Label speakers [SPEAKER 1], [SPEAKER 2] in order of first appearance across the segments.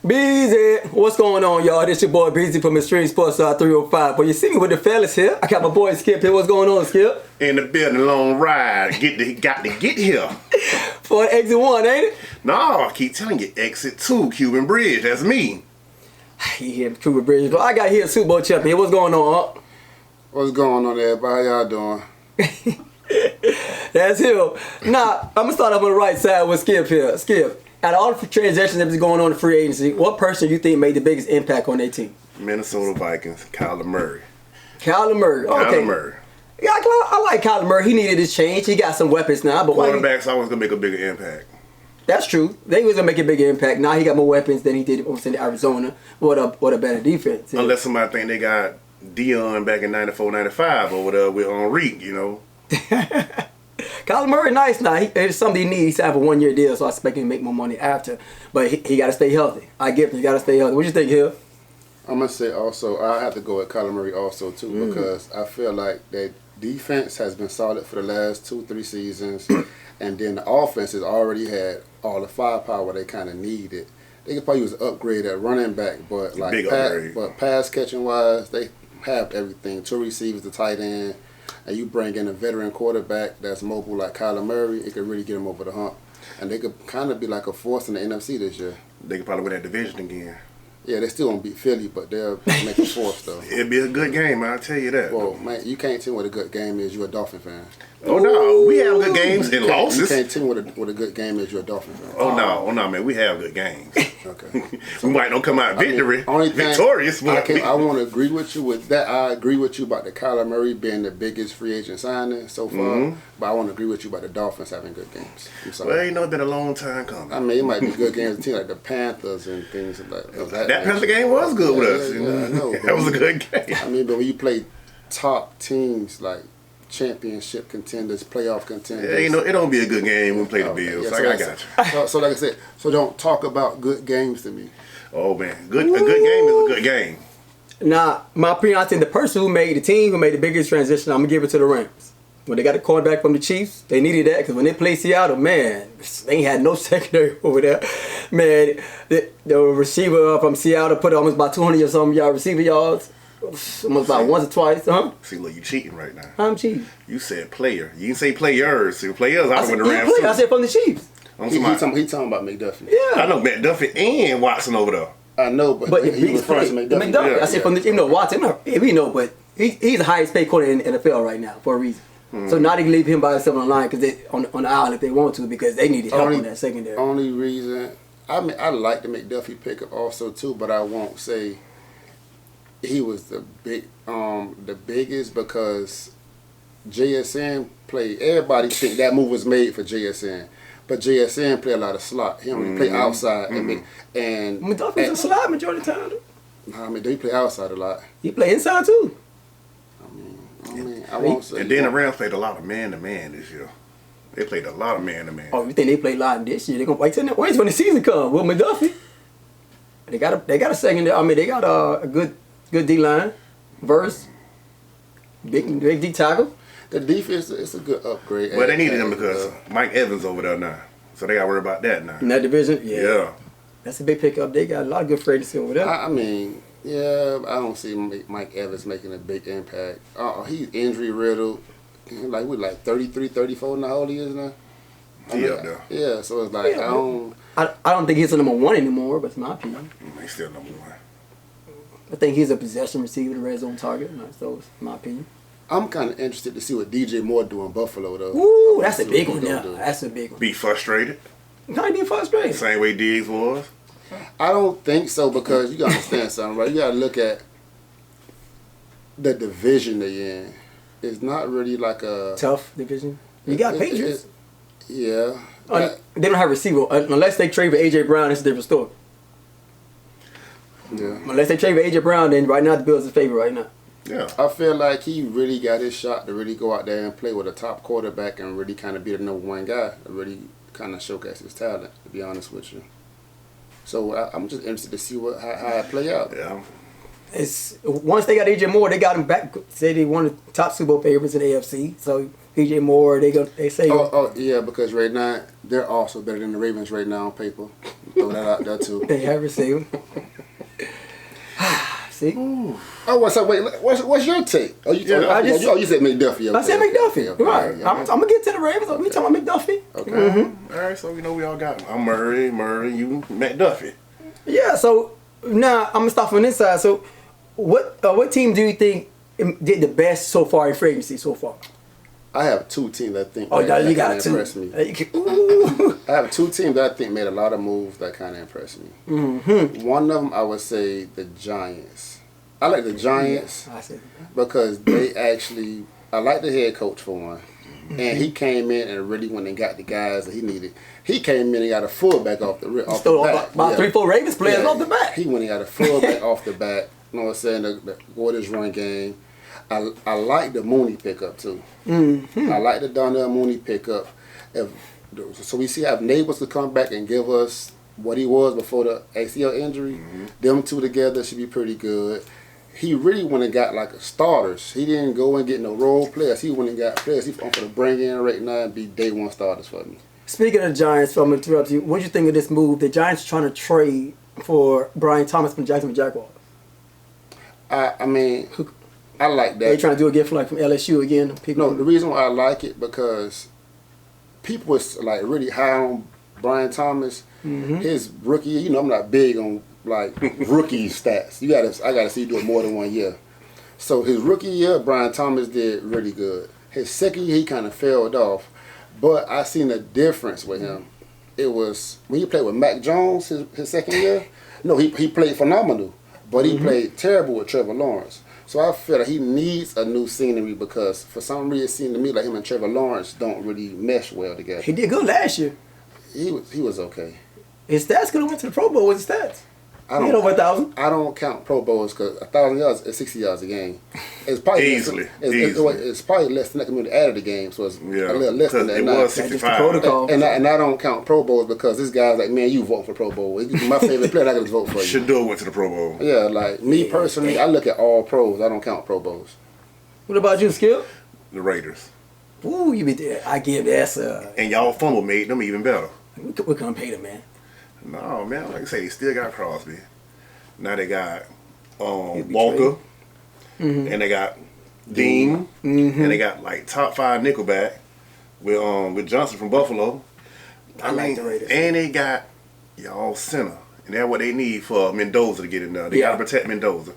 [SPEAKER 1] Beezy, what's going on, y'all? This your boy Beezy from Extreme Sports 305. But you see me with the fellas here. I got my boy Skip here. What's going on, Skip?
[SPEAKER 2] In the building, long ride. Got to get here.
[SPEAKER 1] For exit 1, ain't it?
[SPEAKER 2] No, I keep telling you, exit 2, Cuban Bridge. That's me.
[SPEAKER 1] He here, Cuba Bridge. But I got here Super Bowl champion. What's going on, Up?
[SPEAKER 3] What's going on, everybody? How y'all doing?
[SPEAKER 1] That's him. Now, I'm going to start up on the right side with Skip here. Skip, out of all the transactions that was going on in free agency, what person you think made the biggest impact on their team?
[SPEAKER 2] Minnesota Vikings, Kyler Murray.
[SPEAKER 1] Kyler Murray. Okay.
[SPEAKER 2] Kyler Murray.
[SPEAKER 1] Yeah, I like Kyler Murray. He needed his change. He got some weapons now. But
[SPEAKER 2] quarterbacks always going to make a bigger impact.
[SPEAKER 1] That's true. They was going to make a bigger impact. Now he got more weapons than he did in Arizona. What a better defense. Yeah.
[SPEAKER 2] Unless somebody think they got Dion back in 94, 95 over there with Henry, you know.
[SPEAKER 1] Kyler Murray, nice now. It's something he needs to have a 1-year deal, so I expect him to make more money after. But he got to stay healthy. I get him. He got to stay healthy. What you think, Hill?
[SPEAKER 3] I'm going to say also, I have to go with Kyler Murray also, too, because I feel like that defense has been solid for the last 2-3 seasons, and then the offense has already had all the firepower they kind of needed. They could probably use an upgrade at running back, but like pass catching wise, they have everything. 2 receivers, the tight end, and you bring in a veteran quarterback that's mobile like Kyler Murray, it could really get him over the hump. And they could kind of be like a force in the NFC this year.
[SPEAKER 2] They could probably win that division again.
[SPEAKER 3] Yeah, they still won't beat Philly, but they'll make a force, though.
[SPEAKER 2] It'll be a good game, I'll tell you that.
[SPEAKER 3] Well, man, you can't tell me what a good game is. You're a Dolphin fan.
[SPEAKER 2] Oh, no. We have good games and losses.
[SPEAKER 3] You can't tell me what a good game is. You're a Dolphin fan.
[SPEAKER 2] Oh, no, man. We have good games.
[SPEAKER 3] Okay.
[SPEAKER 2] We might not come out victorious. But
[SPEAKER 3] I want to agree with you with that. I agree with you about the Kyler Murray being the biggest free agent signing so far. But I want to agree with you about the Dolphins having good games. I'm sorry.
[SPEAKER 2] Well, you know, it's been a long time coming.
[SPEAKER 3] I mean, it might be good games with teams like the Panthers and things like that.
[SPEAKER 2] That Panther game was good with us.
[SPEAKER 3] Yeah, I know.
[SPEAKER 2] That was a good game.
[SPEAKER 3] I mean, but when you play top teams like championship contenders, playoff contenders.
[SPEAKER 2] Yeah, you know, it don't be a good game when we play the Bills.
[SPEAKER 3] Yeah,
[SPEAKER 2] I got you.
[SPEAKER 3] So like I said, so don't talk about good games to me.
[SPEAKER 2] Oh, man. A good game is a good game.
[SPEAKER 1] Now, my opinion, I think the person who made the team, who made the biggest transition, I'm going to give it to the Rams. When they got a quarterback from the Chiefs, they needed that because when they played Seattle, man, they ain't had no secondary over there. Man, the receiver from Seattle put almost about 200 or something yard receiver yards. Almost about once or twice, huh?
[SPEAKER 2] See, look, you cheating right now.
[SPEAKER 1] I'm cheating.
[SPEAKER 2] You said player. You didn't say players. See, players, I went the Rams too.
[SPEAKER 1] I said from the Chiefs.
[SPEAKER 3] He talking about McDuffie.
[SPEAKER 1] Yeah.
[SPEAKER 2] I know McDuffie and Watson over there.
[SPEAKER 3] I know, but he was first McDuffie.
[SPEAKER 1] I said from the, you know, Watson, we know, but he's the highest paid corner in the NFL right now for a reason. So now they can leave him by himself on the line because on the aisle if they want to because they needed help on that secondary.
[SPEAKER 3] Only reason, I mean, I like the McDuffie pickup also too, but I won't say he was the biggest because JSN played. Everybody think that move was made for JSN, but JSN play a lot of slot. He only play outside and
[SPEAKER 1] McDuffie's a slot majority of the time.
[SPEAKER 3] I mean, they play outside a lot.
[SPEAKER 1] He play inside too.
[SPEAKER 3] I won't say.
[SPEAKER 2] And then the Rams played a lot of man-to-man this year. They played a lot of man-to-man.
[SPEAKER 1] Oh, you think they played a lot this year? They're gonna wait when the season comes. Will McDuffie? They got a second. I mean, they got a good D line, verse, big D tackle.
[SPEAKER 3] The defense is a good upgrade.
[SPEAKER 2] Well, they needed him because Mike Evans over there now, so they got to worry about that now.
[SPEAKER 1] In that division,
[SPEAKER 2] yeah,
[SPEAKER 1] that's a big pickup. They got a lot of good free agents over there.
[SPEAKER 3] I mean. Yeah, I don't see Mike Evans making a big impact. He's injury riddled. Like 33, 34 now. How old he is now?
[SPEAKER 2] He up there.
[SPEAKER 3] Yeah, so it's like
[SPEAKER 1] I don't think he's the number one anymore, but it's my opinion.
[SPEAKER 2] He's still number one.
[SPEAKER 1] I think he's a possession receiver, the red zone target. So it's my opinion.
[SPEAKER 3] I'm kind of interested to see what DJ Moore do in Buffalo though.
[SPEAKER 1] Ooh, that's a big one. Yeah, that's a big one.
[SPEAKER 2] Be frustrated.
[SPEAKER 1] How you be frustrated?
[SPEAKER 2] Same way Diggs was.
[SPEAKER 3] I don't think so because you gotta understand something, right? You gotta look at the division they're in. It's not really like a
[SPEAKER 1] tough division. You got Patriots.
[SPEAKER 3] Yeah.
[SPEAKER 1] They don't have receiver unless they trade for AJ Brown. It's a different story.
[SPEAKER 3] Yeah.
[SPEAKER 1] Unless they trade for AJ Brown, then right now the Bills are favorite right now.
[SPEAKER 2] Yeah.
[SPEAKER 3] I feel like he really got his shot to really go out there and play with a top quarterback and really kind of be the number one guy. To really kind of showcase his talent. To be honest with you. So I'm just interested to see how it play out.
[SPEAKER 2] Yeah.
[SPEAKER 1] it's once they got AJ Moore, they got him back. Say they one of the top Super Bowl favorites in the AFC. So AJ Moore, they say.
[SPEAKER 3] Oh yeah, because right now they're also better than the Ravens right now on paper. Throw that out there too.
[SPEAKER 1] They have received. See.
[SPEAKER 3] Oh, what's up? Wait, what's your take? Oh, you said McDuffie. Okay.
[SPEAKER 1] I said McDuffie.
[SPEAKER 3] Okay.
[SPEAKER 1] Right.
[SPEAKER 3] Yeah.
[SPEAKER 1] I'm gonna get to the Ravens. We talking about McDuffie.
[SPEAKER 3] Okay.
[SPEAKER 1] Mm-hmm.
[SPEAKER 2] All right, so we know we all got. I'm Murray, you McDuffie.
[SPEAKER 1] Yeah. So now I'm gonna start from this side. So what team do you think did the best so far in free agency so far?
[SPEAKER 3] I have two teams that I think.
[SPEAKER 1] Oh, you got
[SPEAKER 3] kinda
[SPEAKER 1] two.
[SPEAKER 3] impressed me.
[SPEAKER 1] Ooh.
[SPEAKER 3] I have two teams that I think made a lot of moves that kind of impressed me.
[SPEAKER 1] Mm-hmm.
[SPEAKER 3] One of them, I would say, the Giants. I like the Giants
[SPEAKER 1] I said.
[SPEAKER 3] because they actually. I like the head coach for one, and he came in and really went and got the guys that he needed. He came in and got a fullback off the bat.
[SPEAKER 1] About 3-4 Ravens players off the bat.
[SPEAKER 3] He went and got a fullback off the bat. You know what I'm saying? The Warriors run game. I like the Mooney pickup too.
[SPEAKER 1] Mm-hmm.
[SPEAKER 3] I like the Donnell Mooney pickup. So we see if Neighbors could come back and give us what he was before the ACL injury.
[SPEAKER 2] Mm-hmm.
[SPEAKER 3] Them two together should be pretty good. He really went and got like starters. He didn't go and get no role players. He went and got players he's going to bring in right now and be day one starters for me.
[SPEAKER 1] Speaking of the Giants, I'm going to interrupt you. What do you think of this move? The Giants trying to trade for Brian Thomas from Jacksonville Jaguars.
[SPEAKER 3] I mean, I like that.
[SPEAKER 1] They trying to do a gift like from LSU again. People.
[SPEAKER 3] No, the reason why I like it because people was like really high on Brian Thomas.
[SPEAKER 1] Mm-hmm.
[SPEAKER 3] His rookie year, you know, I'm not big on like rookie stats. I gotta see you do it more than 1 year. So his rookie year, Brian Thomas did really good. His second year, he kind of failed off, but I seen a difference with him. It was when he played with Mac Jones his second year. No, he played phenomenal, but he played terrible with Trevor Lawrence. So I feel like he needs a new scenery because for some reason it seemed to me like him and Trevor Lawrence don't really mesh well together.
[SPEAKER 1] He did good last year.
[SPEAKER 3] He was okay.
[SPEAKER 1] His stats could have went to the Pro Bowl with his stats. He had over 1,000.
[SPEAKER 3] I don't count Pro Bowls because 1,000 yards is 60 yards a game. It's probably
[SPEAKER 2] Easily.
[SPEAKER 3] It's probably less than that community added the game, so it's a little less than that.
[SPEAKER 2] It was 65.
[SPEAKER 1] protocol.
[SPEAKER 3] And I don't count Pro Bowls because this guy's like, man, you vote for Pro Bowl. He's my favorite player. I got to vote for you.
[SPEAKER 2] Shador went to the Pro Bowl.
[SPEAKER 3] Yeah, like me personally, I look at all pros. I don't count Pro Bowls.
[SPEAKER 1] What about you, Skip?
[SPEAKER 2] The Raiders.
[SPEAKER 1] Ooh, you be there. I give that.
[SPEAKER 2] And y'all fumble made them even better.
[SPEAKER 1] We couldn't pay them, man.
[SPEAKER 2] No, man, like I say, they still got Crosby. Now they got
[SPEAKER 1] be
[SPEAKER 2] Walker. And they got Dean. And they got like top 5 nickelback with Johnson from Buffalo.
[SPEAKER 1] I like the Raiders.
[SPEAKER 2] And they got y'all center. And that's what they need for Mendoza to get in there. They got to protect Mendoza.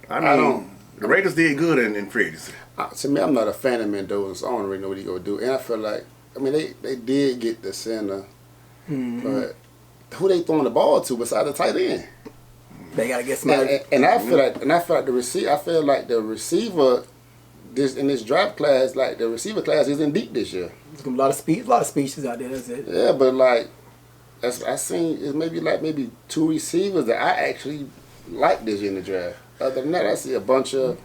[SPEAKER 2] I mean, the Raiders did good in free agency.
[SPEAKER 3] To me, I'm not a fan of Mendoza, so I don't really know what he's going to do. And I feel like, I mean, they did get the center. But who they throwing the ball to besides the tight end?
[SPEAKER 1] They gotta get somebody.
[SPEAKER 3] And I feel like the receiver. I feel like the receiver, in this draft class, like the receiver class isn't deep this year.
[SPEAKER 1] There's a lot of speeches out there. That's it.
[SPEAKER 3] Yeah, but like, I seen is maybe 2 receivers that I actually like this year in the draft. Other than that, I see a bunch of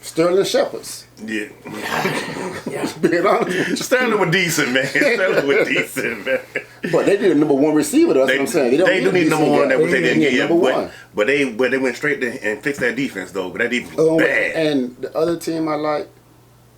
[SPEAKER 3] Sterling Shepherds.
[SPEAKER 2] Yeah.
[SPEAKER 1] Yeah.
[SPEAKER 3] Being honest.
[SPEAKER 2] Sterling was decent, man. Sterling was decent, man.
[SPEAKER 3] But they need a number 1 receiver. That's what I'm saying.
[SPEAKER 2] They do need number 1 that they didn't get yet.
[SPEAKER 3] Number 1.
[SPEAKER 2] But they went straight to and fixed that defense though. But that defense was bad.
[SPEAKER 3] And the other team I like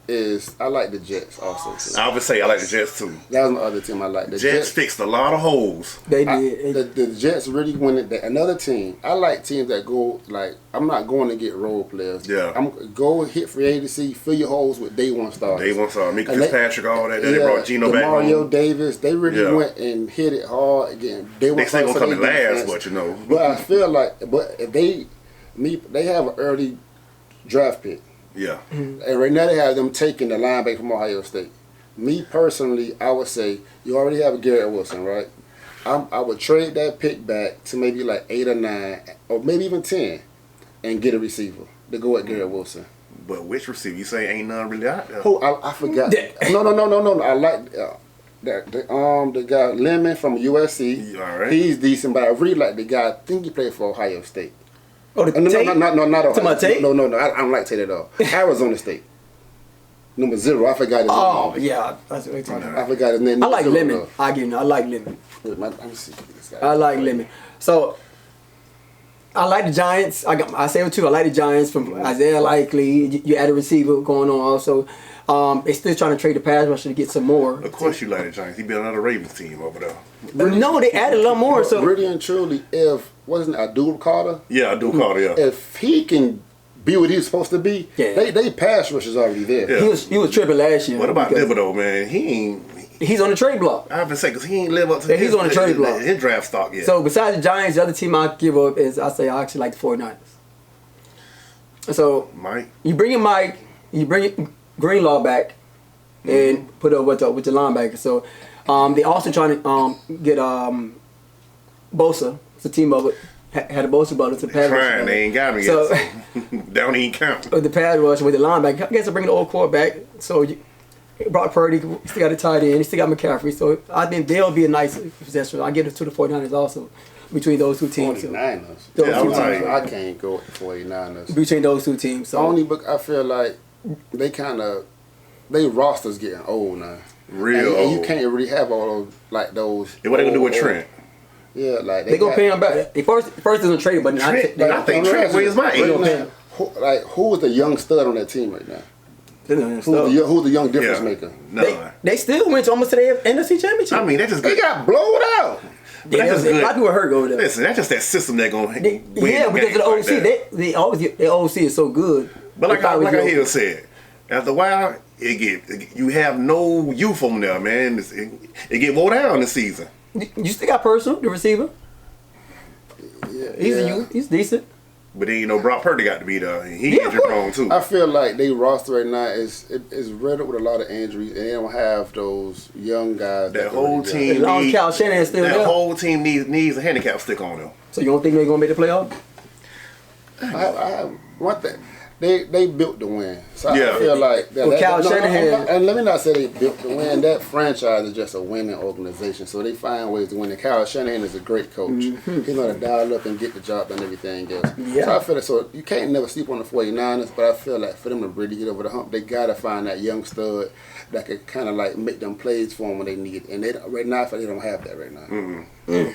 [SPEAKER 3] is I like the Jets also too.
[SPEAKER 2] I would say I like the Jets too.
[SPEAKER 3] That was my other team I like. The
[SPEAKER 2] Jets fixed a lot of holes.
[SPEAKER 1] They did.
[SPEAKER 3] The Jets really went at another team. I like teams that go like I'm not going to get role players.
[SPEAKER 2] Yeah.
[SPEAKER 3] I'm go hit free agency, fill your holes with day one starters.
[SPEAKER 2] Day one starters. Mika Fitzpatrick, all that. They brought Geno back.
[SPEAKER 3] Mario Davis. They really went and hit it hard again. They
[SPEAKER 2] say gonna come in last, but you know.
[SPEAKER 3] But I feel like, if they have an early draft pick.
[SPEAKER 2] Yeah.
[SPEAKER 3] And right now they have them taking the linebacker from Ohio State. Me personally, I would say you already have a Garrett Wilson, right? I would trade that pick back to maybe like 8 or 9 or maybe even 10 and get a receiver to go at Garrett Wilson.
[SPEAKER 2] But which receiver? You say ain't none really out there.
[SPEAKER 3] Oh, I forgot. No. I like the guy Lemon from USC.
[SPEAKER 2] All right.
[SPEAKER 3] He's decent, but I really like the guy. I think he played for Ohio State.
[SPEAKER 1] Oh, the
[SPEAKER 3] No,
[SPEAKER 1] Tate?
[SPEAKER 3] not Ohio
[SPEAKER 1] Tate?
[SPEAKER 3] No. I don't like Tate at all. Arizona State. Number 0. I forgot his name.
[SPEAKER 1] Oh, yeah. That's what we're talking about.
[SPEAKER 3] I forgot his name.
[SPEAKER 1] I like
[SPEAKER 3] Number
[SPEAKER 1] Lemon.
[SPEAKER 3] 0.
[SPEAKER 1] I give you. I like Lemon.
[SPEAKER 3] Let me see this guy.
[SPEAKER 1] I like Lemon. So, I like the Giants. I say it too. I like the Giants from Isaiah Likely. You add a receiver going on also. They still trying to trade the pass rusher to get some more.
[SPEAKER 2] Of course you like the Giants. He built another Ravens team over there.
[SPEAKER 1] But no, they added a lot more. So
[SPEAKER 3] really and truly, if wasn't Abdul Carter?
[SPEAKER 2] Yeah, Abdul Carter. Yeah.
[SPEAKER 3] If he can be what he's supposed to be,
[SPEAKER 1] Yeah.
[SPEAKER 3] they pass rush is already there.
[SPEAKER 2] Yeah.
[SPEAKER 1] he was tripping last year.
[SPEAKER 2] What about
[SPEAKER 1] because
[SPEAKER 2] Thibodeau, man? He ain't.
[SPEAKER 1] He's on the trade block.
[SPEAKER 2] I have to say, because he ain't live up to
[SPEAKER 1] Yeah, he's on the trade block.
[SPEAKER 2] his draft stock yet.
[SPEAKER 1] So besides the Giants, the other team I give up is I actually like the 49ers. So
[SPEAKER 2] Mike.
[SPEAKER 1] you bring in Mike, you bring Greenlaw back, and put up with the linebacker. So they also trying to get Bosa. It's a team of it. Had a Bosa brother to pass rush.
[SPEAKER 2] Trying, they ain't got me
[SPEAKER 1] So
[SPEAKER 2] yet. So they don't even count.
[SPEAKER 1] with the pass rush with the linebacker, I guess I bring the old quarterback. So Brock Purdy still got a tight end. He still got McCaffrey. So I think they'll be a nice possession. I give it to the 49ers also between those two teams.
[SPEAKER 3] 49ers.
[SPEAKER 1] Those
[SPEAKER 2] Yeah, I
[SPEAKER 1] two
[SPEAKER 2] was
[SPEAKER 1] teams.
[SPEAKER 2] like-
[SPEAKER 3] I can't go with the 49ers.
[SPEAKER 1] Between those two teams. So
[SPEAKER 3] Only because I feel like they rosters getting old now.
[SPEAKER 2] Real
[SPEAKER 3] and you
[SPEAKER 2] old.
[SPEAKER 3] can't really have all those those.
[SPEAKER 2] And what they gonna do with
[SPEAKER 3] old-
[SPEAKER 2] Trent?
[SPEAKER 3] Yeah, like
[SPEAKER 1] they gonna pay him back. They first isn't traded, but not
[SPEAKER 2] Trent,
[SPEAKER 1] they
[SPEAKER 2] I think Trent Williams might.
[SPEAKER 1] They gonna pay
[SPEAKER 3] Now,
[SPEAKER 1] him.
[SPEAKER 3] who is the young stud on that team right now?
[SPEAKER 1] They
[SPEAKER 3] Who's the young difference maker?
[SPEAKER 2] No.
[SPEAKER 1] they still went to almost to the NFC Championship.
[SPEAKER 2] I mean, that's just
[SPEAKER 3] They
[SPEAKER 2] good.
[SPEAKER 3] got blown out.
[SPEAKER 2] But that's just
[SPEAKER 1] a
[SPEAKER 2] good.
[SPEAKER 1] lot of people hurt over there.
[SPEAKER 2] Listen, that's just that system they're gonna win.
[SPEAKER 1] Yeah,
[SPEAKER 2] the
[SPEAKER 1] because of the
[SPEAKER 2] games like
[SPEAKER 1] OC,
[SPEAKER 2] that.
[SPEAKER 1] they always the OC is so good.
[SPEAKER 2] But like
[SPEAKER 1] They
[SPEAKER 2] I
[SPEAKER 1] probably go-
[SPEAKER 2] Hill said, after a while, you have no youth on there, man. It get wore down this season.
[SPEAKER 1] You still got Personal, the receiver.
[SPEAKER 3] Yeah,
[SPEAKER 1] He's
[SPEAKER 3] yeah.
[SPEAKER 1] a youth. He's decent.
[SPEAKER 2] But then Brock Purdy got to be there. And he
[SPEAKER 1] Yeah,
[SPEAKER 2] injured
[SPEAKER 1] of course.
[SPEAKER 2] prone too.
[SPEAKER 3] I feel like they roster right now is riddled with a lot of injuries, and they don't have those young guys.
[SPEAKER 2] That
[SPEAKER 3] can
[SPEAKER 2] whole
[SPEAKER 3] really do
[SPEAKER 2] team
[SPEAKER 1] As long as
[SPEAKER 2] needs,
[SPEAKER 1] Kyle Shanahan's still
[SPEAKER 2] that
[SPEAKER 1] there.
[SPEAKER 2] whole team needs a handicap stick on them.
[SPEAKER 1] So you don't think they're gonna make the playoff?
[SPEAKER 3] I want that. They built to win. So
[SPEAKER 2] Yeah.
[SPEAKER 3] I feel like
[SPEAKER 1] Well, Kyle Shanahan-
[SPEAKER 3] and let me not say they built to win. That franchise is just a winning organization, so they find ways to win. And Kyle Shanahan is a great coach. He's gonna dial up and get the job done, everything else.
[SPEAKER 1] Yeah.
[SPEAKER 3] So I feel like you can't never sleep on the 49ers, but I feel like for them to really get over the hump, they gotta find that young stud that could kind of like make them plays for them when they need it. And right now, I feel they don't have that right now.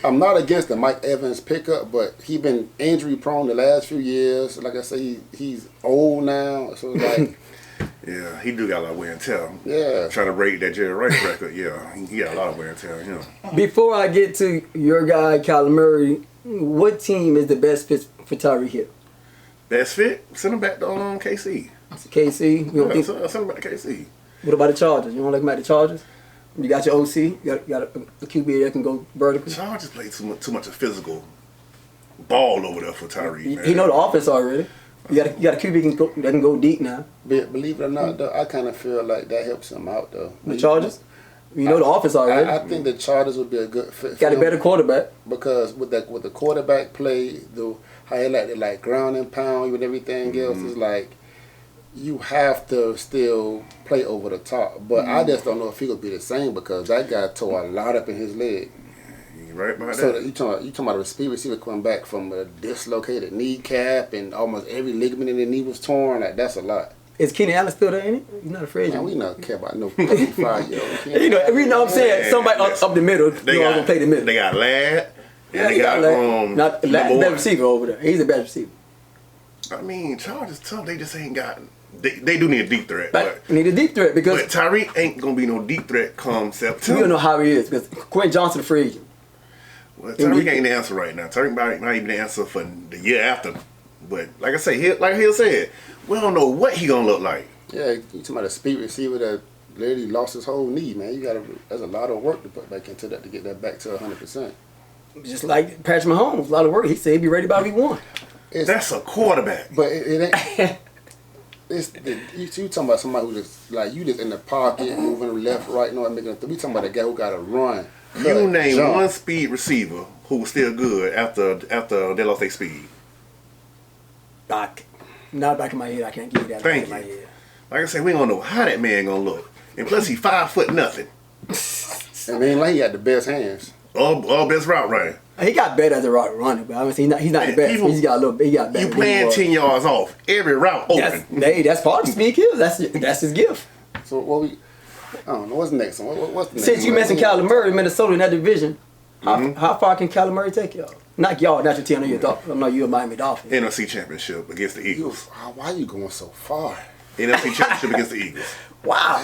[SPEAKER 3] I'm not against the Mike Evans pickup, but he been injury prone the last few years. Like I say, he's old now, so it's like
[SPEAKER 2] Yeah, he do got a lot of wear and tear.
[SPEAKER 3] yeah.
[SPEAKER 2] Trying to break that Jerry Rice record, yeah, he got a lot of wear and tear.
[SPEAKER 1] Before I get to your guy, Kyler Murray, what team is the best fit for Tyreek Hill?
[SPEAKER 2] Best fit, send him back to KC.
[SPEAKER 1] It's KC. You don't think,
[SPEAKER 2] Send him back to KC.
[SPEAKER 1] what about the Chargers? You don't like about the Chargers? You got your OC. You got a QB that can go vertical.
[SPEAKER 2] Chargers play too much of physical ball over there for Tyreek, man.
[SPEAKER 1] He know the offense already. You got a QB that can go deep now.
[SPEAKER 3] But believe it or not, though, I kind of feel like that helps him out, though.
[SPEAKER 1] The Chargers. You know the offense already.
[SPEAKER 3] I think the Chargers would be a good fit.
[SPEAKER 1] Got
[SPEAKER 3] for
[SPEAKER 1] a better
[SPEAKER 3] him
[SPEAKER 1] quarterback.
[SPEAKER 3] because with the quarterback play, how he like ground and pound with everything else is like you have to still play over the top. But I just don't know if he could be the same because that guy tore a lot up in his leg.
[SPEAKER 2] You right about
[SPEAKER 3] So
[SPEAKER 2] that?
[SPEAKER 3] you talking about a receiver coming back from a dislocated kneecap and almost every ligament in the knee was torn. Like that's a lot.
[SPEAKER 1] Is Kenny Allen still there? Ain't he? He's not a free
[SPEAKER 3] Man,
[SPEAKER 1] agent.
[SPEAKER 3] we not care about no 55-year-old.
[SPEAKER 1] You know what I'm saying? Somebody up the middle.
[SPEAKER 2] They
[SPEAKER 1] Gonna play the middle.
[SPEAKER 2] They got Ladd. And they
[SPEAKER 1] he
[SPEAKER 2] got
[SPEAKER 1] not the
[SPEAKER 2] number
[SPEAKER 1] best
[SPEAKER 2] one.
[SPEAKER 1] receiver over there. He's the best receiver.
[SPEAKER 2] I mean, Chargers tough. They just ain't got. They do need a deep threat,
[SPEAKER 1] But need a deep threat because
[SPEAKER 2] but Tyreek ain't gonna be no deep threat come
[SPEAKER 1] we
[SPEAKER 2] September.
[SPEAKER 1] don't know how he is because Quentin Johnson, the free agent.
[SPEAKER 2] Well, Tyreek ain't the answer right now. Tyreek might even the answer for the year after. But like I say, like Hill said, we don't know what he gonna look like.
[SPEAKER 3] Yeah, you talking about a speed receiver that literally lost his whole knee, man. There's a lot of work to put back into that to get that back to 100%.
[SPEAKER 1] Just like Patrick Mahomes, a lot of work. He said he'd be ready by week 1.
[SPEAKER 2] That's a quarterback.
[SPEAKER 3] But it ain't. You talking about somebody who just like you just in the pocket, moving left, right, no, making. We talking about a guy who got to run.
[SPEAKER 2] You name
[SPEAKER 3] jump.
[SPEAKER 2] one speed receiver who was still good after they lost their speed.
[SPEAKER 1] Not back in my head. I can't give you that.
[SPEAKER 2] Thank
[SPEAKER 1] back in
[SPEAKER 2] you.
[SPEAKER 1] my head.
[SPEAKER 2] Like I said, we don't know how that man gonna look. And plus, he 5'0" nothing.
[SPEAKER 3] I mean, like he had the best hands.
[SPEAKER 2] All best route running.
[SPEAKER 1] He got better as a route runner, but obviously he's not the best.
[SPEAKER 2] People-
[SPEAKER 1] He's got a little. He got better.
[SPEAKER 2] You playing 10 yards off every route open.
[SPEAKER 1] That's part of speed kills. That's his gift.
[SPEAKER 3] So I don't know what's next one. What's the next
[SPEAKER 1] Since you
[SPEAKER 3] one?
[SPEAKER 1] mentioned Kyler Murray, Minnesota in that division, How far can Kyler Murray take y'all? Not y'all, not your team. I know you're a Miami Dolphins.
[SPEAKER 2] NFC Championship against the Eagles.
[SPEAKER 3] Why are you going so far?
[SPEAKER 2] NFC Championship against the Eagles.
[SPEAKER 1] Wow.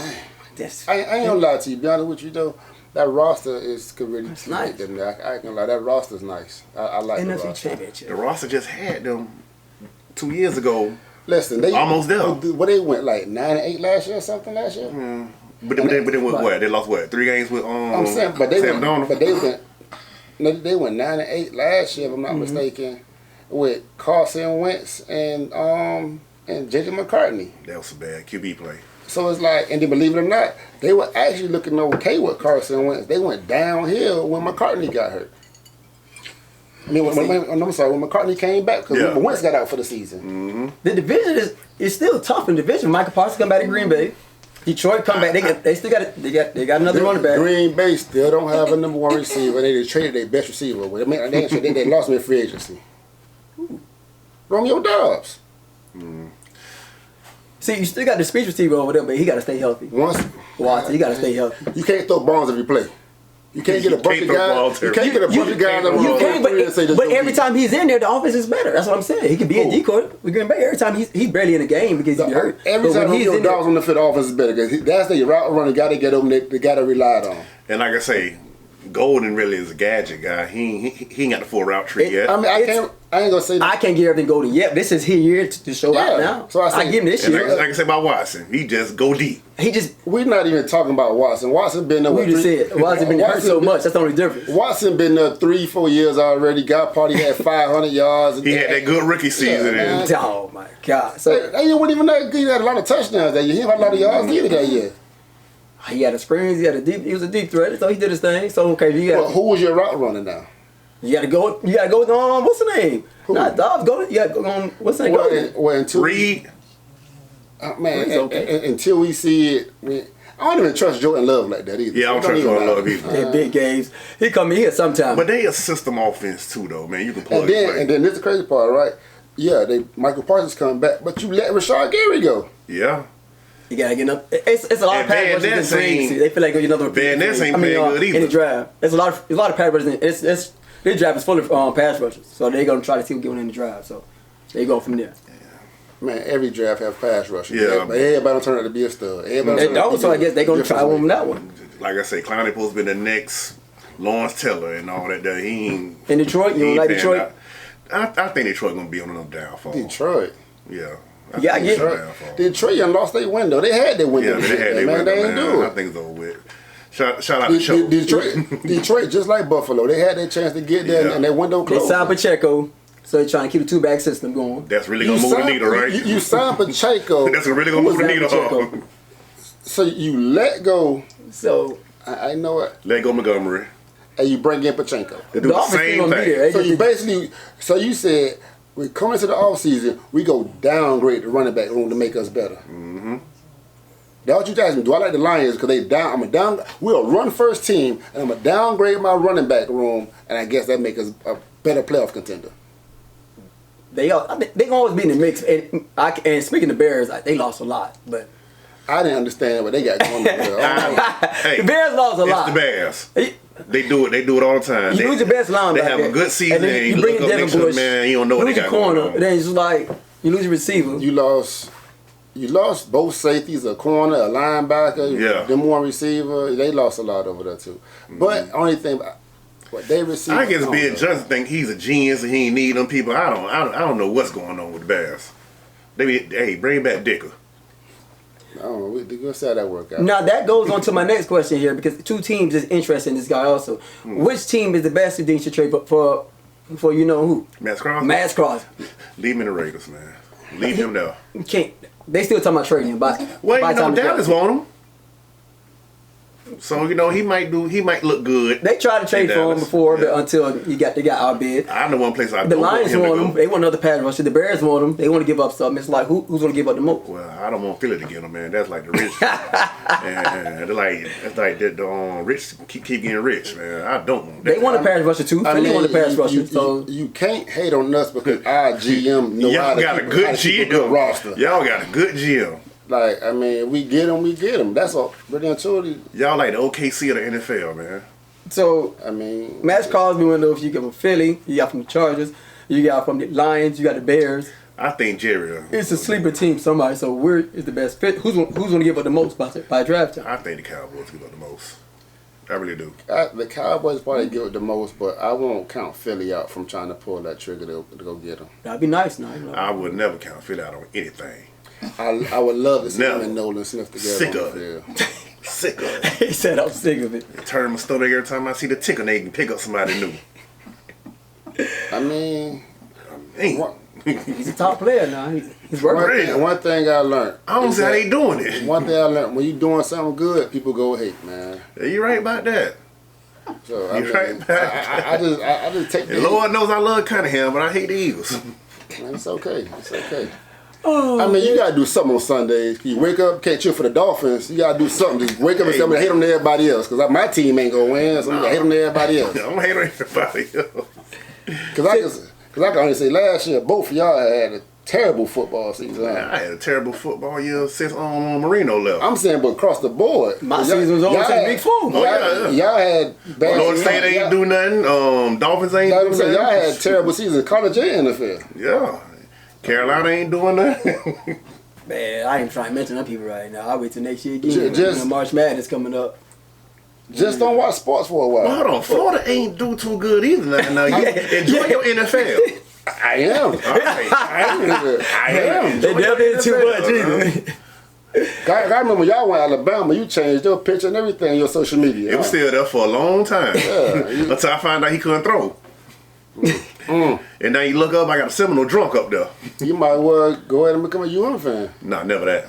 [SPEAKER 3] I ain't gonna lie to you. Be honest with you though, that roster could really
[SPEAKER 1] nice.
[SPEAKER 3] them there. I ain't gonna lie, that roster's nice. I like the
[SPEAKER 1] NFC
[SPEAKER 3] roster.
[SPEAKER 1] Championship.
[SPEAKER 2] The roster just had them 2 years ago.
[SPEAKER 3] Listen, they
[SPEAKER 2] almost there.
[SPEAKER 3] What they went like 9-8 last year or something last year.
[SPEAKER 2] But they went what? They lost what? 3 games with
[SPEAKER 3] I'm saying, but they
[SPEAKER 2] Sam
[SPEAKER 3] went.
[SPEAKER 2] Darnold?
[SPEAKER 3] But they went 9-8 last year, if I'm not mistaken, with Carson Wentz and JJ McCartney.
[SPEAKER 2] That was a bad QB play.
[SPEAKER 3] So it's like, and then believe it or not, they were actually looking okay with Carson Wentz. They went downhill when McCartney got hurt. I mean, when McCartney came back, because Wentz got out for the season.
[SPEAKER 1] The division is still tough in the division. Michael Parsons come back to Green Bay. Detroit come back. They still got another running back.
[SPEAKER 3] Green Bay still don't have a number 1 receiver. They traded their best receiver. They lost him in free agency. Romeo Doubs.
[SPEAKER 1] See, you still got the speech receiver over there, but he got to stay healthy. Watson, he got to stay healthy.
[SPEAKER 3] You can't throw bombs every play. You can't get a bunch of guys. You can't get a bunch of guys.
[SPEAKER 1] You can't, but every time he's in there, the offense is better. That's what I'm saying. He could be a decoy. We're Green Bay every time he's barely in the game because he's hurt.
[SPEAKER 3] Every time Romeo Doubs on the field, the offense is better because that's the route running guy they get them. They got to rely on.
[SPEAKER 2] And like I say, Golden really is a gadget guy. He ain't got the full route tree yet.
[SPEAKER 3] I mean, I ain't gonna say that.
[SPEAKER 1] I can't give everything Golden yet. This is his year to show out now.
[SPEAKER 3] So I
[SPEAKER 1] give him this
[SPEAKER 2] And
[SPEAKER 1] year.
[SPEAKER 2] like I say about Watson, he just go deep.
[SPEAKER 3] We're not even talking about Watson. Watson been there.
[SPEAKER 1] We just said Watson been hurt so much. That's the only difference.
[SPEAKER 3] Watson been there 3-4 years already. Got party had 500 yards.
[SPEAKER 2] He had that good rookie season.
[SPEAKER 3] man.
[SPEAKER 1] Oh my God! So
[SPEAKER 3] They wasn't even that good. He had a lot of touchdowns that year. He had a lot of yards either that year.
[SPEAKER 1] he had a screens. He was a deep threat. So he did his thing. So okay,
[SPEAKER 3] Who was your route runner now?
[SPEAKER 1] You gotta go. What's the name?
[SPEAKER 3] Who?
[SPEAKER 1] Not Dobbs. You gotta go on. What's the name?
[SPEAKER 3] Until
[SPEAKER 2] Reed.
[SPEAKER 3] Man,
[SPEAKER 1] okay.
[SPEAKER 3] until we see it, I don't even trust Jordan Love like that either.
[SPEAKER 2] Yeah, I don't trust Jordan Love either.
[SPEAKER 1] In big games, he come in here sometime.
[SPEAKER 2] But they a system offense too, though, man. You can plug
[SPEAKER 3] And then this is the crazy part, right? Yeah, Michael Parsons coming back, but you let Rashard Gary go.
[SPEAKER 2] Yeah.
[SPEAKER 1] You gotta get up. It's a lot of pass rushers in free agency. They feel like another.
[SPEAKER 2] Van Ness ain't playing good either.
[SPEAKER 1] In the draft, there's a lot of pass rushers. This draft is full of pass rushers, so they're gonna try to see who get one in the draft. So they go from there.
[SPEAKER 3] Man, every draft have pass rushers.
[SPEAKER 2] Yeah.
[SPEAKER 3] But everybody don't turn out to be a stud.
[SPEAKER 1] They don't, so I guess they're gonna try one on that one.
[SPEAKER 2] Like I say, Clowney supposed to be the next Lawrence Taylor and all that. He ain't
[SPEAKER 1] In Detroit, you don't like Detroit?
[SPEAKER 2] I think Detroit gonna be on another downfall.
[SPEAKER 3] Detroit.
[SPEAKER 2] Yeah.
[SPEAKER 1] Yeah, I get
[SPEAKER 2] it.
[SPEAKER 3] Detroit done lost their window. They had their window.
[SPEAKER 2] Yeah, they had their window,
[SPEAKER 3] They ain't do
[SPEAKER 2] I
[SPEAKER 3] it.
[SPEAKER 2] think it's over with. Shout out to Show.
[SPEAKER 3] Detroit, just like Buffalo, they had their chance to get there and their window
[SPEAKER 1] They
[SPEAKER 3] closed.
[SPEAKER 1] signed Pacheco, so they're trying to keep the two-back system going.
[SPEAKER 2] That's really gonna move the needle, right?
[SPEAKER 3] You signed Pacheco.
[SPEAKER 2] That's really gonna move the needle.
[SPEAKER 3] So you let go.
[SPEAKER 1] So
[SPEAKER 3] I know it.
[SPEAKER 2] Let go Montgomery.
[SPEAKER 3] And you bring in Pacheco.
[SPEAKER 2] They do the
[SPEAKER 1] offense
[SPEAKER 2] same
[SPEAKER 1] gonna be
[SPEAKER 2] thing.
[SPEAKER 1] there.
[SPEAKER 3] So you basically, you said, we come into the offseason, we go downgrade the running back room to make us better. Mm-hmm. That's what you asked me. Do I like the Lions? Because we're a run first team, and I'm going to downgrade my running back room, and I guess that makes us a better playoff contender.
[SPEAKER 1] They gonna always be in the mix. And speaking of Bears, they lost a lot, but
[SPEAKER 3] I didn't understand what they got going on.
[SPEAKER 2] Hey,
[SPEAKER 1] the Bears lost a lot.
[SPEAKER 2] It's the Bears. They do it all the time.
[SPEAKER 1] You lose your best linebacker.
[SPEAKER 2] They have a good season,
[SPEAKER 1] and then you
[SPEAKER 2] look
[SPEAKER 1] bring in
[SPEAKER 2] up
[SPEAKER 1] Devin
[SPEAKER 2] next to them,
[SPEAKER 1] Bush.
[SPEAKER 2] man, you don't know what they got
[SPEAKER 1] corner.
[SPEAKER 2] going on.
[SPEAKER 1] Then it's just like you lose your receiver.
[SPEAKER 3] You lost both safeties, a corner, a linebacker, them one receiver. They lost a lot over there too. But only thing, what they received.
[SPEAKER 2] I guess Bill Johnson think he's a genius and he ain't need them people. I don't know what's going on with the Bears. Bring back Dicker.
[SPEAKER 3] I don't know. We'll see how that work out.
[SPEAKER 1] Now that goes on to my next question here because two teams is interested in this guy also. Which team is the best you think should trade for you know who?
[SPEAKER 2] Max Crosby.
[SPEAKER 1] Max Crosby.
[SPEAKER 2] Leave him in the Raiders, man. Leave him there.
[SPEAKER 1] You can't. They still talking about trading him.
[SPEAKER 2] Well, Dallas want him. So he might look good.
[SPEAKER 1] They tried to trade for him before, but until they got outbid.
[SPEAKER 2] I know one place I
[SPEAKER 1] The
[SPEAKER 2] don't
[SPEAKER 1] Lions
[SPEAKER 2] want
[SPEAKER 1] want
[SPEAKER 2] him.
[SPEAKER 1] him. They want another pass rusher. The Bears want him. They want to give up something. It's like who's going to give up the most?
[SPEAKER 2] Well, I don't want Philly to get him, man. That's like the rich. And it's like the rich keep getting rich, man. I don't want that.
[SPEAKER 1] They want a pass rusher too. Philly want a pass rusher. So
[SPEAKER 3] you can't hate on us because our GM know how
[SPEAKER 2] Y'all
[SPEAKER 3] to
[SPEAKER 2] got a good GM.
[SPEAKER 3] roster.
[SPEAKER 2] Y'all got a good GM.
[SPEAKER 3] Like, I mean, we get them. That's all. But then truly,
[SPEAKER 2] Y'all like the OKC of the NFL, man.
[SPEAKER 1] So
[SPEAKER 3] I mean,
[SPEAKER 1] Max Crosby, one of those you get from Philly, you got from the Chargers, you got from the Lions, you got the Bears.
[SPEAKER 2] I think Jerry.
[SPEAKER 1] It's a sleeper team, somebody. So where is the best fit? Who's going to give up the most by draft time?
[SPEAKER 2] I think the Cowboys give up the most. I really do.
[SPEAKER 3] The Cowboys probably give it the most, but I won't count Philly out from trying to pull that trigger to go get them.
[SPEAKER 1] That'd be nice, now.
[SPEAKER 2] I would never count Philly out on anything.
[SPEAKER 3] I would love to see
[SPEAKER 2] Never.
[SPEAKER 3] him and Nolan Smith together.
[SPEAKER 2] Sick
[SPEAKER 3] on
[SPEAKER 2] of
[SPEAKER 3] the
[SPEAKER 2] it.
[SPEAKER 3] field.
[SPEAKER 2] Sick of it.
[SPEAKER 1] He said I'm sick of it.
[SPEAKER 2] Turn my stomach every time I see the ticker. They can pick up somebody new.
[SPEAKER 3] I mean,
[SPEAKER 2] Ain't.
[SPEAKER 3] one,
[SPEAKER 1] He's a top player now. He's working.
[SPEAKER 3] one thing I learned.
[SPEAKER 2] I don't
[SPEAKER 3] is
[SPEAKER 2] see how
[SPEAKER 3] that-
[SPEAKER 2] they doing it.
[SPEAKER 3] One thing I learned, when you're doing something good, people go hate, man.
[SPEAKER 2] Yeah, you right about that.
[SPEAKER 3] So I,
[SPEAKER 2] You
[SPEAKER 3] mean,
[SPEAKER 2] right about that.
[SPEAKER 3] I just take the
[SPEAKER 2] And
[SPEAKER 3] hate.
[SPEAKER 2] Lord knows I love Cunningham, but I hate the Eagles.
[SPEAKER 3] Man, it's okay. It's okay.
[SPEAKER 1] Oh,
[SPEAKER 3] I mean, you gotta do something on Sundays. You wake up, can't cheer for the Dolphins. You gotta do something. Just wake up and say, I'm gonna hate them to everybody else. Because my team ain't gonna win, so I'm gonna hate them to everybody else.
[SPEAKER 2] I'm hating on everybody else.
[SPEAKER 3] Because I can only say last year, both of y'all had a terrible football season.
[SPEAKER 2] I had a terrible football year since Marino left.
[SPEAKER 3] I'm saying, but across the board.
[SPEAKER 1] My
[SPEAKER 3] y'all-
[SPEAKER 1] season was over
[SPEAKER 3] y'all
[SPEAKER 1] since
[SPEAKER 3] had-
[SPEAKER 1] week 4.
[SPEAKER 3] Y'all had bad
[SPEAKER 2] North State ain't do nothing. Dolphins ain't do nothing.
[SPEAKER 3] Y'all had terrible seasons, college and NFL.
[SPEAKER 2] Yeah. Carolina ain't doing nothing.
[SPEAKER 1] Man, I ain't trying to mention them people right now. I'll wait till next year again.
[SPEAKER 3] Just-
[SPEAKER 1] March Madness coming up.
[SPEAKER 3] Just don't watch sports for a while.
[SPEAKER 2] Hold on, Florida ain't do too good either. Now you enjoy your NFL.
[SPEAKER 3] I am.
[SPEAKER 2] All right.
[SPEAKER 3] I am.
[SPEAKER 1] They definitely too much
[SPEAKER 2] NFL.
[SPEAKER 1] either.
[SPEAKER 3] I remember y'all went to Alabama. You changed your picture and everything on your social media.
[SPEAKER 2] It was still there for a long time. Until I found out he couldn't throw. And now you look up, I got a Seminole drunk up there.
[SPEAKER 3] You might well go ahead and become a UM fan.
[SPEAKER 2] Nah, never that.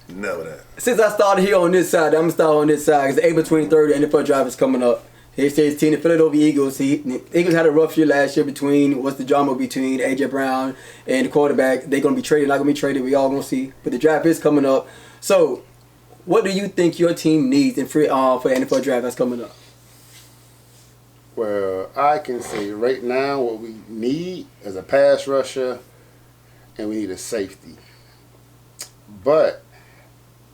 [SPEAKER 2] Never that.
[SPEAKER 1] Since I started here on this side, I'm going to start on this side because the April 23rd NFL draft is coming up. He says team, the Philadelphia Eagles. The Eagles had a rough year last year what's the drama between A.J. Brown and the quarterback. They're going to be traded, not going to be traded. We all going to see. But the draft is coming up. So, what do you think your team needs for the NFL draft that's coming up?
[SPEAKER 3] Well, I can say right now what we need is a pass rusher and we need a safety. But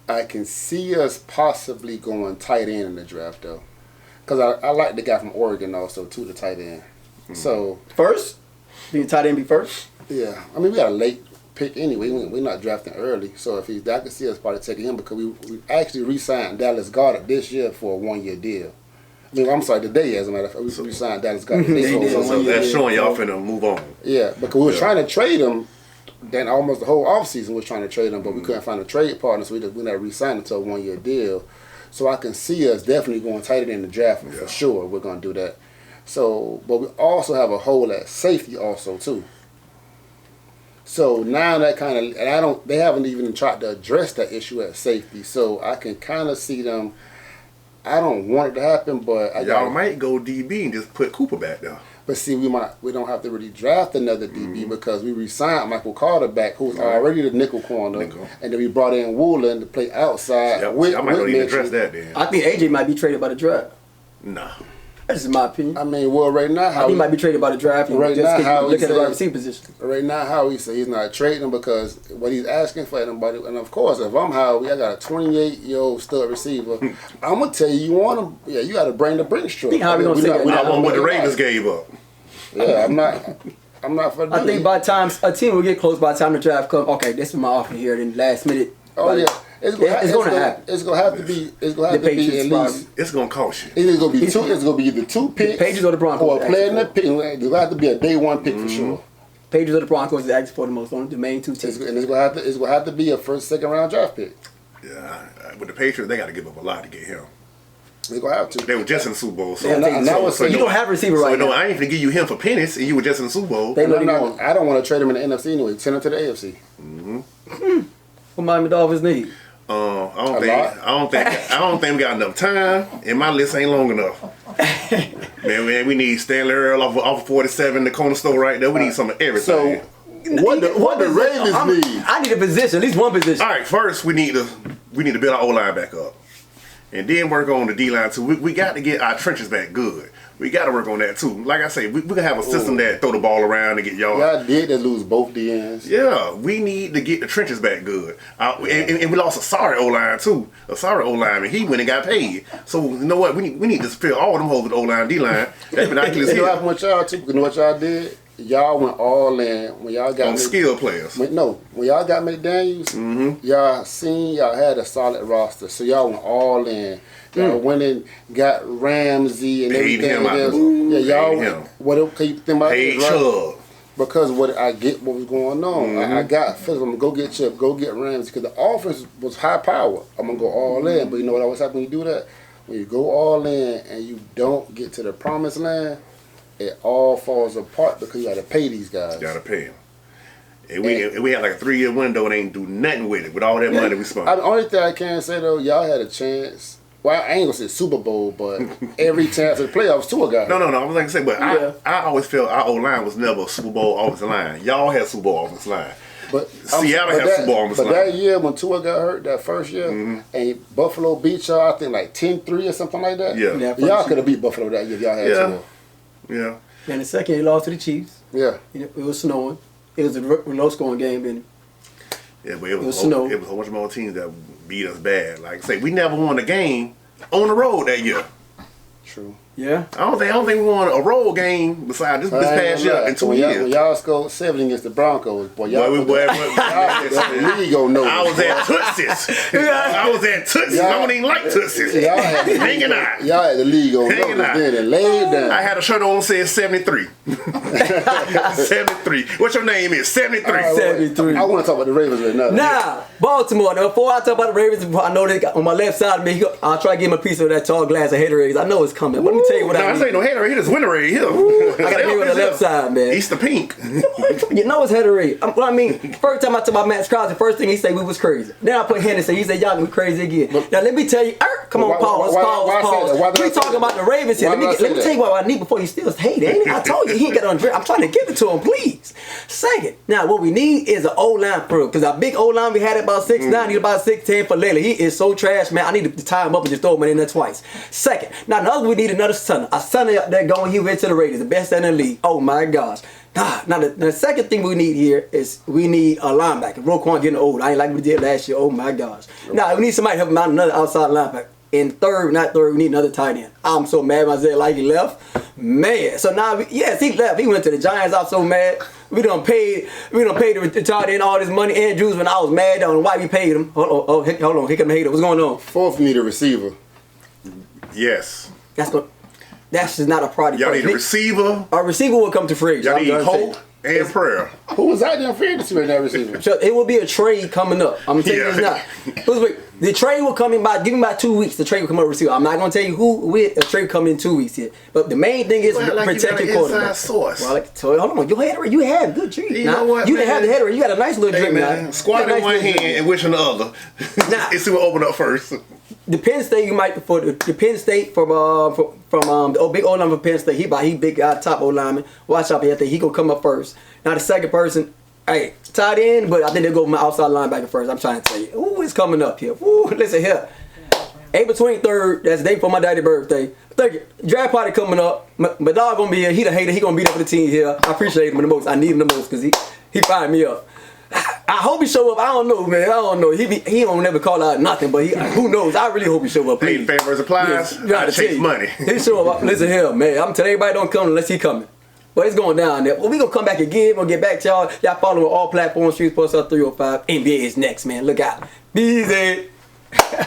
[SPEAKER 3] I can see us possibly going tight end in the draft though. Because I like the guy from Oregon also too, the tight end. So
[SPEAKER 1] First? Being tight end be first?
[SPEAKER 3] yeah, I mean we got a late pick anyway. We're not drafting early, so if I can see us probably taking him because we actually re-signed Dallas Goedert this year for a 1-year deal. I mean, I'm sorry, today as a matter of fact, we re-signed Dallas Goedert.
[SPEAKER 2] So that's showing y'all finna move on.
[SPEAKER 3] Yeah, because we were trying to trade him. Then almost the whole offseason we were trying to trade him, but we couldn't find a trade partner, so we never re-signed him to a 1-year deal. So I can see us definitely going tighter in the draft for sure. We're going to do that. So, but we also have a hole at safety also too. So now that kind of, and they haven't even tried to address that issue at safety. So I can kind of see them. I don't want it to happen, but
[SPEAKER 2] Y'all might go DB and just put Cooper back there.
[SPEAKER 3] But see, we don't have to really draft another DB because we re-signed Michael Carter back, who's already the nickel corner, and then we brought in Woolen to play outside.
[SPEAKER 2] Yep.
[SPEAKER 3] with
[SPEAKER 2] I might not even
[SPEAKER 3] Mitchell.
[SPEAKER 2] address that then.
[SPEAKER 1] I think AJ might be traded by the draft.
[SPEAKER 2] Nah.
[SPEAKER 1] That's just my opinion.
[SPEAKER 3] I mean, well, right now,
[SPEAKER 1] He might be traded by the draft. And
[SPEAKER 3] Right
[SPEAKER 1] just
[SPEAKER 3] now,
[SPEAKER 1] keep
[SPEAKER 3] how he
[SPEAKER 1] looking at the
[SPEAKER 3] said-
[SPEAKER 1] wide receiver position.
[SPEAKER 3] right now, Howie said he's not trading him because what he's asking for anybody, and of course, if I'm Howie, I got a 28-year-old stud receiver. I'm gonna tell you, you want him? Yeah, you got to bring the Brinks truck.
[SPEAKER 1] Think Howie gonna say that.
[SPEAKER 2] I want what the Ravens gave up.
[SPEAKER 3] Yeah, I'm not for.
[SPEAKER 1] I think by the time a team will get close by the time the draft comes. Okay, this is my offer here. Then last minute.
[SPEAKER 3] Oh yeah, it's gonna
[SPEAKER 1] happen.
[SPEAKER 3] It's gonna have to be. It's gonna have
[SPEAKER 1] The
[SPEAKER 3] to be
[SPEAKER 1] Patriots
[SPEAKER 3] at
[SPEAKER 1] probably.
[SPEAKER 3] least.
[SPEAKER 2] It's gonna cost you.
[SPEAKER 3] It's gonna be two. It's gonna be either 2 picks,
[SPEAKER 1] Patriots or the Broncos,
[SPEAKER 3] or a player in the
[SPEAKER 1] actually.
[SPEAKER 3] pick. It's gonna have to be a day 1 pick for sure.
[SPEAKER 1] Patriots or the Broncos is actually for the most on the main two teams.
[SPEAKER 3] And it's gonna have to be a first, second round draft pick.
[SPEAKER 2] Yeah, with the Patriots, they got to give up a lot to get him.
[SPEAKER 3] It's gonna have to.
[SPEAKER 2] They were just in the Super Bowl, so,
[SPEAKER 3] And I was saying-
[SPEAKER 1] You don't have a receiver
[SPEAKER 2] so
[SPEAKER 1] right
[SPEAKER 2] no,
[SPEAKER 1] now.
[SPEAKER 2] I ain't gonna give you him for pennies, and you were just in the Super Bowl.
[SPEAKER 1] They
[SPEAKER 3] And
[SPEAKER 1] really want.
[SPEAKER 3] I don't want to trade him in the NFC anyway. Send him to the AFC.
[SPEAKER 1] What Miami Dolphins need?
[SPEAKER 2] I don't think we got enough time, and my list ain't long enough. man, we need Stanley Earl off of 47, the corner store right there. We need some of everything.
[SPEAKER 3] So what the Ravens need?
[SPEAKER 1] I need a position, at least one position.
[SPEAKER 2] All right, first we need to build our O line back up, and then work on the D line too. We got to get our trenches back good. We got to work on that too. Like I say, we can have a system that throw the ball around and get yards.
[SPEAKER 3] Y'all did lose both the ends.
[SPEAKER 2] Yeah, we need to get the trenches back good. And we lost a sorry O-line too. A sorry O-line, and he went and got paid. So you know what? We need to fill all them holes with O-line, D-line. That's binoculars
[SPEAKER 3] You know what
[SPEAKER 2] here.
[SPEAKER 3] happened with y'all too? You know what y'all did? Y'all went all in when y'all got
[SPEAKER 2] On skill players.
[SPEAKER 3] when y'all got McDaniels, y'all had a solid roster. So y'all went all in. Y'all went and got Ramsey and
[SPEAKER 2] Paid
[SPEAKER 3] everything
[SPEAKER 2] him out.
[SPEAKER 3] else.
[SPEAKER 2] Ooh,
[SPEAKER 3] Yeah, y'all.
[SPEAKER 2] paid him.
[SPEAKER 3] What can you think about
[SPEAKER 2] Paid
[SPEAKER 3] this, right?
[SPEAKER 2] Chubb.
[SPEAKER 3] Because what was going on. I got Phillips. I'm gonna go get Chip, go get Ramsey, because the offense was high power. I'm gonna go all in. But you know what always happens when you do that? When you go all in and you don't get to the promised land, it all falls apart because you got to pay these guys.
[SPEAKER 2] Got to pay him. And we had like a 3-year window and ain't do nothing with it with all that money we spent.
[SPEAKER 3] The only thing I can say though, y'all had a chance. Well, I ain't gonna say Super Bowl, but every chance of the playoffs, Tua got hurt.
[SPEAKER 2] No. I was like I say, but
[SPEAKER 3] Yeah.
[SPEAKER 2] I always felt our O-line was never a Super Bowl offensive line. Y'all had Super Bowl offensive line.
[SPEAKER 3] But
[SPEAKER 2] Seattle had Super Bowl offensive
[SPEAKER 3] But
[SPEAKER 2] line.
[SPEAKER 3] that year when Tua got hurt, that first year, and Buffalo beat y'all, I think like 10-3 or something like that.
[SPEAKER 2] Yeah.
[SPEAKER 1] Yeah.
[SPEAKER 3] Y'all could have beat Buffalo that year if y'all had
[SPEAKER 2] Yeah.
[SPEAKER 3] Tua.
[SPEAKER 2] Yeah.
[SPEAKER 1] And the second, he lost to the Chiefs.
[SPEAKER 3] Yeah.
[SPEAKER 1] It was snowing. It was a low-scoring game, and
[SPEAKER 2] Yeah, but it
[SPEAKER 1] was
[SPEAKER 2] was
[SPEAKER 1] snow.
[SPEAKER 2] a whole bunch more teams that beat us bad. Like I say, we never won a game on the road that year.
[SPEAKER 3] True.
[SPEAKER 1] yeah.
[SPEAKER 2] I don't think we won a road game besides this past year in 2
[SPEAKER 3] When
[SPEAKER 2] years.
[SPEAKER 3] y'all scored 7 against the Broncos, boy, y'all
[SPEAKER 2] Boy,
[SPEAKER 3] the league gonna know.
[SPEAKER 2] I was at Tootsie's. I was at Tootsie's. I don't even like Tootsie's.
[SPEAKER 3] Y'all had the
[SPEAKER 2] Hanging out.
[SPEAKER 3] Y'all had the league on
[SPEAKER 2] Hanging
[SPEAKER 3] notice
[SPEAKER 2] out.
[SPEAKER 3] then and laid down.
[SPEAKER 2] I had a shirt on that said 73. 73. What your name is? 73.
[SPEAKER 3] All right,
[SPEAKER 1] 73.
[SPEAKER 3] I want to talk about the Ravens right now.
[SPEAKER 1] Nah, Baltimore. Now, before I talk about the Ravens, I know they got on my left side of me. I'll try to give him a piece of that tall glass of Haterade. I know it's coming. But let me tell you what
[SPEAKER 2] No,
[SPEAKER 1] I
[SPEAKER 2] this
[SPEAKER 1] need.
[SPEAKER 2] ain't no hater. It is Winterade here.
[SPEAKER 1] I gotta be on the left side, man.
[SPEAKER 2] Easter pink.
[SPEAKER 1] You know it's Haterade. Well, I mean, first time I talk about Matt Crosby, first thing he said we was crazy. Then I put Henderson. He said y'all gonna be crazy again. Now let me tell you, come on,
[SPEAKER 3] Why-
[SPEAKER 1] pause,
[SPEAKER 3] why-
[SPEAKER 1] pause,
[SPEAKER 3] why I say
[SPEAKER 1] pause.
[SPEAKER 3] that? Why did I
[SPEAKER 1] We
[SPEAKER 3] say
[SPEAKER 1] talking
[SPEAKER 3] that?
[SPEAKER 1] about the Ravens here.
[SPEAKER 3] Why
[SPEAKER 1] Let me
[SPEAKER 3] did I say
[SPEAKER 1] tell you what I need before you still hate. Ain't it? I told you he ain't got on drip. I'm trying to give it to him, please. Second, now what we need is an O-line pro, because our big O-line we had at about 6'9", need about 6'10" for Laley. He is so trash, man. I need to tie him up and just throw him in there twice. Second, now the other we need another center. A center up there going, he went to the Raiders, the best center in the league. Oh my gosh. Now the second thing we need here is we need a linebacker. Roquan getting old. I ain't like we did last year. Oh my gosh. Now we need somebody to help him out, another outside linebacker. In third, we need another tight end. I'm so mad Isaiah like he left. Man. So now, yes, he left. He went to the Giants. I'm so mad. We done paid the tight end all this money. Andrews, when I was mad, I don't know why we paid him. Hold on. Here come the hater. What's going on?
[SPEAKER 3] Fourth, we need a receiver.
[SPEAKER 2] Yes.
[SPEAKER 1] That's just not a priority.
[SPEAKER 2] Y'all need a receiver.
[SPEAKER 1] Our receiver will come to free.
[SPEAKER 2] Y'all need hope and prayer.
[SPEAKER 3] Who was out there for receiver in that receiver?
[SPEAKER 1] So it will be a trade coming up. I'm telling you it's not. Wait, the trade will come in give me about 2 weeks. The trade will come up receiver. I'm not gonna tell you who a trade will come in 2 weeks here. But the main thing is protect your quarterback.
[SPEAKER 2] Source.
[SPEAKER 1] Well, so hold on, you had good drink.
[SPEAKER 2] You know what,
[SPEAKER 1] You didn't have the header. You got a nice little
[SPEAKER 2] Hey
[SPEAKER 1] drink,
[SPEAKER 2] man,
[SPEAKER 1] man.
[SPEAKER 2] squat in one hand and wish in the other.
[SPEAKER 1] Nah.
[SPEAKER 2] Let's see what open up first.
[SPEAKER 1] The Penn State the Penn State from the big O lineman for Penn State. He big guy, top O lineman. Watch out, I think he gonna come up first. Now the second person, hey, tight end, but I think they'll go with my outside linebacker first. I'm trying to tell you. Ooh, it's coming up here. Ooh, listen here. April 23rd, that's the day for my daddy's birthday. Thank you. Draft party coming up. My dog gonna be here. He the hater. He gonna be there for the team here. I appreciate him the most. I need him the most because he fired me up. I hope he show up. I don't know, man. I don't know. He don't never call out nothing, but who knows? I really hope he show up.
[SPEAKER 2] Hey,
[SPEAKER 1] Please.
[SPEAKER 2] favors applies.
[SPEAKER 1] Yeah,
[SPEAKER 2] I chase money.
[SPEAKER 1] He show up. Listen here, man. I'm telling everybody don't come unless he coming. But it's going down there. Well, we gonna come back again. We'll get back to y'all. Y'all follow all platforms. Streets Post Up 305. NBA is next, man. Look out. Be easy.